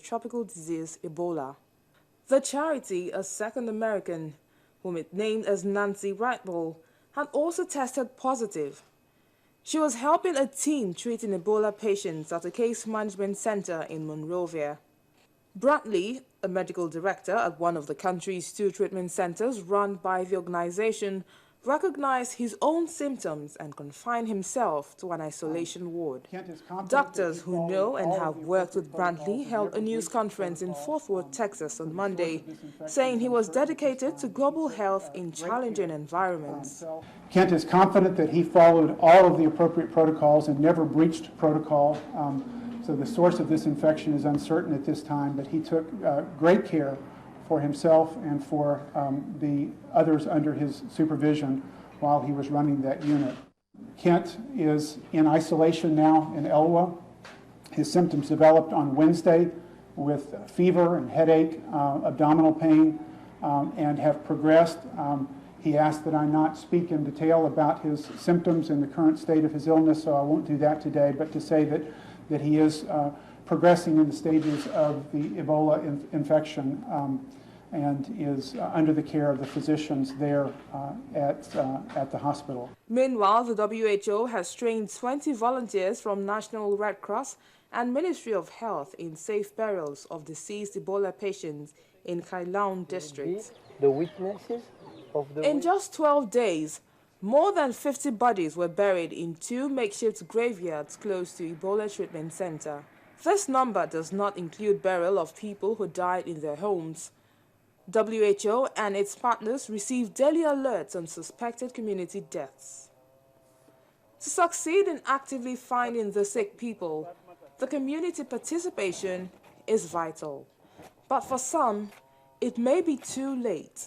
tropical disease Ebola. The charity, a second American, whom it named as Nancy Rightbull, had also tested positive. She was helping a team treating Ebola patients at a case management center in Monrovia. Bradley, a medical director at one of the country's 2 treatment centers run by the organization, recognized his own symptoms and confined himself to an isolation ward. Doctors who know and have worked with Brantley held a news conference in Fort Worth, Texas on Monday, saying he was dedicated to global health in challenging environments. Kent is confident that he followed all of the appropriate protocols and never breached protocol. So the source of this infection is uncertain at this time, but he took great care for himself and for the others under his supervision while he was running that unit. Kent is in isolation now in Elwa. His symptoms developed on Wednesday with fever and headache, abdominal pain, and have progressed. He asked that I not speak in detail about his symptoms and the current state of his illness, so I won't do that today, but to say that he is progressing in the stages of the Ebola infection and is under the care of the physicians there at the hospital. Meanwhile, the WHO has trained 20 volunteers from National Red Cross and Ministry of Health in safe burials of deceased Ebola patients in Kailaun district. The witnesses of the In just 12 days, more than 50 bodies were buried in 2 makeshift graveyards close to Ebola treatment center. This number does not include burial of people who died in their homes. WHO and its partners receive daily alerts on suspected community deaths. To succeed in actively finding the sick people, the community participation is vital. But for some, it may be too late.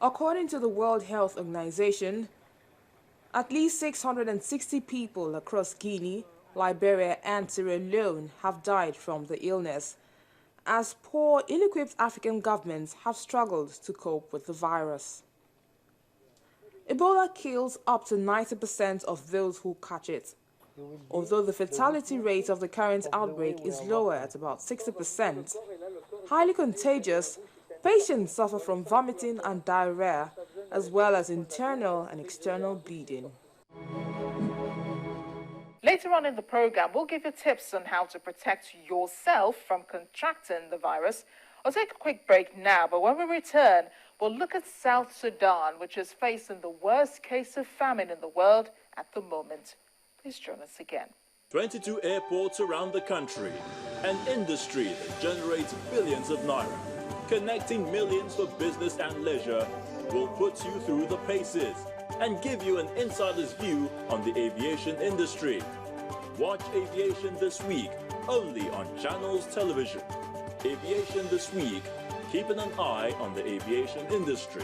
According to the World Health Organization, at least 660 people across Guinea, Liberia and Sierra Leone have died from the illness, as poor, ill-equipped African governments have struggled to cope with the virus. Ebola kills up to 90% of those who catch it. Although the fatality rate of the current outbreak is lower at about 60%, highly contagious, patients suffer from vomiting and diarrhea, as well as internal and external bleeding. Later on in the program, we'll give you tips on how to protect yourself from contracting the virus. I'll take a quick break now, but when we return, we'll look at South Sudan, which is facing the worst case of famine in the world at the moment. Please join us again. 22 airports around the country, an industry that generates billions of naira, connecting millions for business and leisure, will put you through the paces and give you an insider's view on the aviation industry. Watch Aviation This Week only on Channels Television. Aviation This Week, keeping an eye on the aviation industry.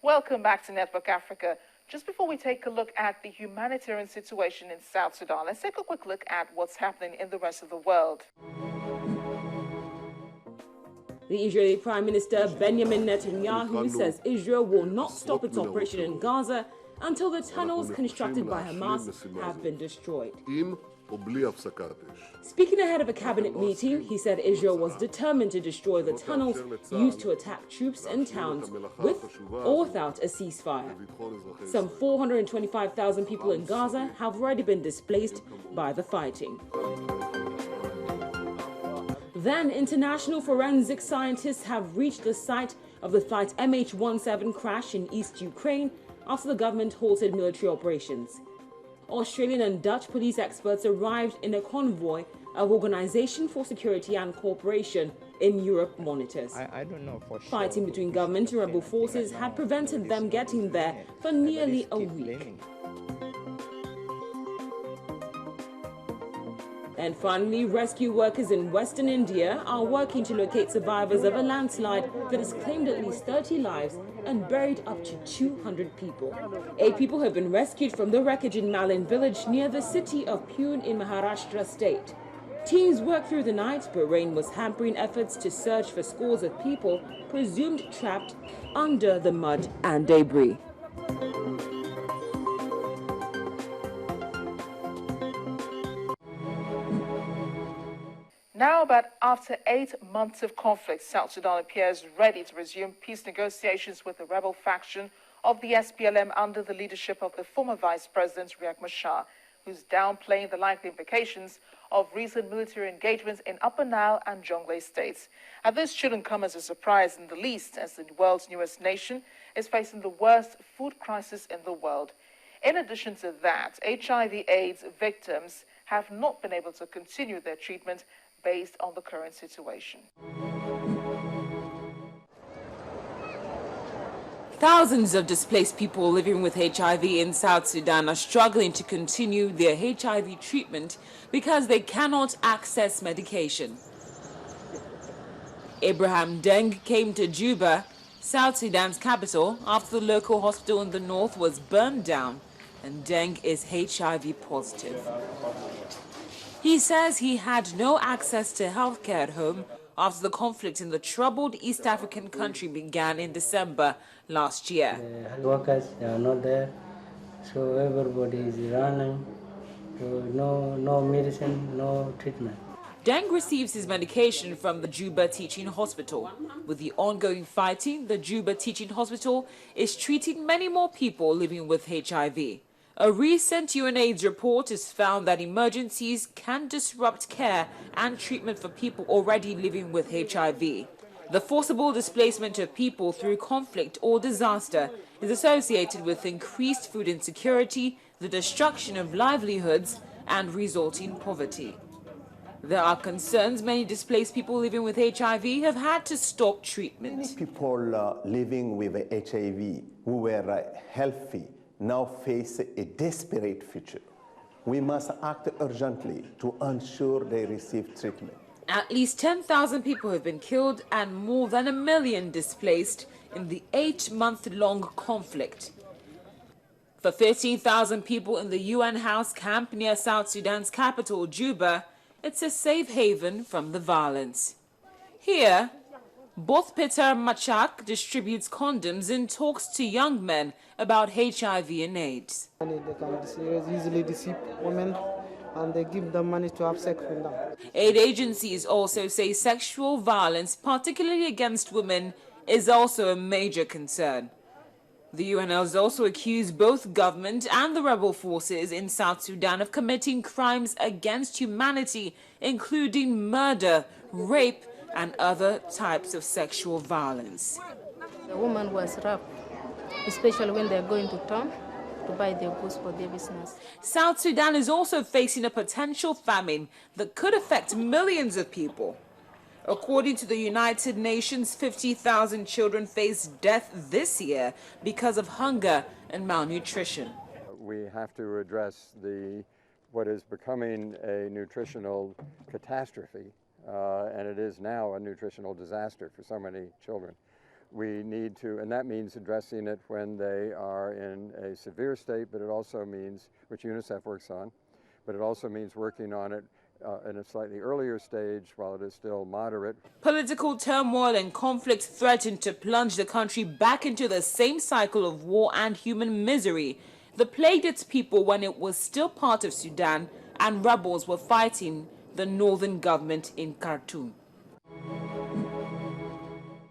Welcome back to Network Africa. Just before we take a look at the humanitarian situation in South Sudan, let's take a quick look at what's happening in the rest of the world. The Israeli Prime Minister Benjamin Netanyahu says Israel will not stop its operation in Gaza until the tunnels constructed by Hamas have been destroyed. Speaking ahead of a cabinet meeting, he said Israel was determined to destroy the tunnels used to attack troops in towns with or without a ceasefire. Some 425,000 people in Gaza have already been displaced by the fighting. Then, international forensic scientists have reached the site of the flight MH17 crash in East Ukraine after the government halted military operations. Australian and Dutch police experts arrived in a convoy of Organisation for Security and Cooperation in Europe monitors. I don't know for sure. Fighting between government and rebel forces had prevented them getting there for nearly a week. And finally, rescue workers in Western India are working to locate survivors of a landslide that has claimed at least 30 lives and buried up to 200 people. 8 people have been rescued from the wreckage in Malin village near the city of Pune in Maharashtra state. Teams worked through the night, but rain was hampering efforts to search for scores of people presumed trapped under the mud and debris. Now, but after 8 months of conflict, South Sudan appears ready to resume peace negotiations with the rebel faction of the SPLM under the leadership of the former Vice President Riek Machar, who's downplaying the likely implications of recent military engagements in Upper Nile and Jonglei states. And this shouldn't come as a surprise in the least, as the world's newest nation is facing the worst food crisis in the world. In addition to that, HIV/AIDS victims have not been able to continue their treatment based on the current situation. Thousands of displaced people living with HIV in South Sudan are struggling to continue their HIV treatment because they cannot access medication. Abraham Deng came to Juba, South Sudan's capital, after the local hospital in the north was burned down, and Deng is HIV positive. He says he had no access to healthcare at home after the conflict in the troubled East African country began in December last year. The health workers, they are not there, so everybody is running, so no medicine, no treatment. Deng receives his medication from the Juba Teaching Hospital. With the ongoing fighting, the Juba Teaching Hospital is treating many more people living with HIV. A recent UNAIDS report has found that emergencies can disrupt care and treatment for people already living with HIV. The forcible displacement of people through conflict or disaster is associated with increased food insecurity, the destruction of livelihoods, and resulting poverty. There are concerns many displaced people living with HIV have had to stop treatment. Many people living with HIV who were healthy now face a desperate future. We must act urgently to ensure they receive treatment. At least 10,000 people have been killed and more than 1 million displaced in the 8-month-long conflict. For 13,000 people in the UN House camp near South Sudan's capital, Juba, it's a safe haven from the violence. Here, both Peter Machak distributes condoms and talks to young men about HIV and AIDS. They can easily deceive women and they give them money to have sex with them. Aid agencies also say sexual violence, particularly against women, is also a major concern. The UN has also accused both government and the rebel forces in South Sudan of committing crimes against humanity, including murder, rape, and other types of sexual violence. The woman was raped, especially when they're going to town to buy their goods for their business. South Sudan is also facing a potential famine that could affect millions of people. According to the United Nations, 50,000 children face death this year because of hunger and malnutrition. We have to address what is becoming a nutritional catastrophe. And it is now a nutritional disaster for so many children. We need to, and that means addressing it when they are in a severe state, but it also means, which UNICEF works on, but it also means working on it in a slightly earlier stage while it is still moderate. Political turmoil and conflict threaten to plunge the country back into the same cycle of war and human misery that plagued its people when it was still part of Sudan and rebels were fighting the northern government in Khartoum.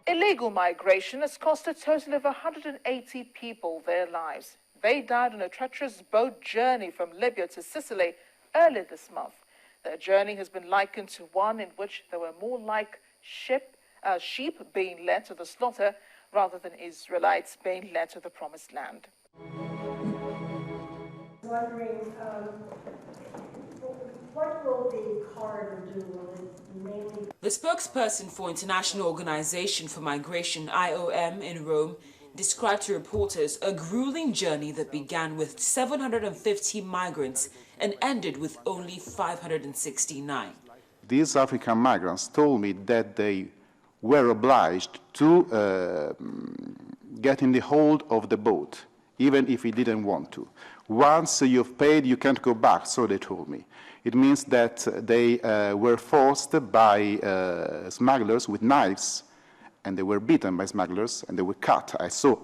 Illegal migration has cost a total of 180 people their lives. They died on a treacherous boat journey from Libya to Sicily earlier this month. Their journey has been likened to one in which there were more like sheep being led to the slaughter rather than Israelites being led to the promised land. Wondering, what will the corridor do? Will it mainly... The spokesperson for International Organization for Migration, IOM, in Rome, described to reporters a grueling journey that began with 750 migrants and ended with only 569. These African migrants told me that they were obliged to get in the hold of the boat, even if he didn't want to. Once you've paid, you can't go back, so they told me. It means that they were forced by smugglers with knives, and they were beaten by smugglers, and they were cut. I saw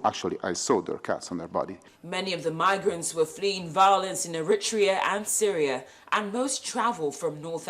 their cuts on their body. Many of the migrants were fleeing violence in Eritrea and Syria, and most travel from North